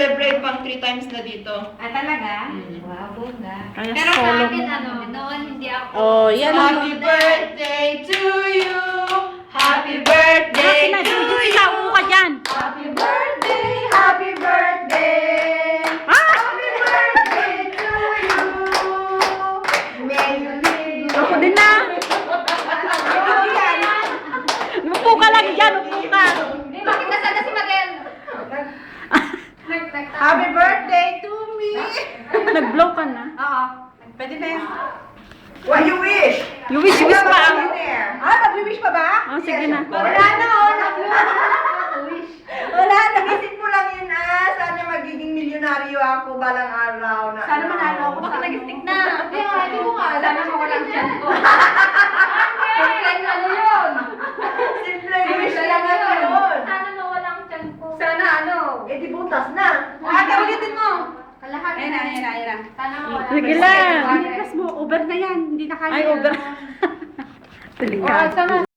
celebrate pang 3 times na dito. Ah, talaga? Wow, bongga. Kaya Pero sa solo akin, mo. noon hindi ako. Oh, yan ang... Happy birthday to you. Happy birthday to you. Sinaw ka dyan. Happy birthday, happy birthday. Ah! Happy birthday to you. May you live. Ako din na. Upo ka lang dyan, upo ka. Hindi, bakit nasaan na si Mariel? Happy birthday to me. Nag-blow ka na. Oo. Pwede na yan. What you wish? You wish pa. Mag-wish pa ba? Oh, sige na. Wala na, wala na. Isip mo lang yun, sana magiging milyonaryo ako balang araw na. Sana manalo ako. Baka nag-stick na. Hindi ko nga. Sana mawalang tiyan ko. Simpleng ano yun? Simple wish lang yun. Sana mawalang tiyan ko. Sana ano? Eh di butas na. Ulitin mo. Kalahati. Ayan. Sana mawalang Sige lang. Plus mo, over na yan. Hindi na kaya. Ay, over. Delikado.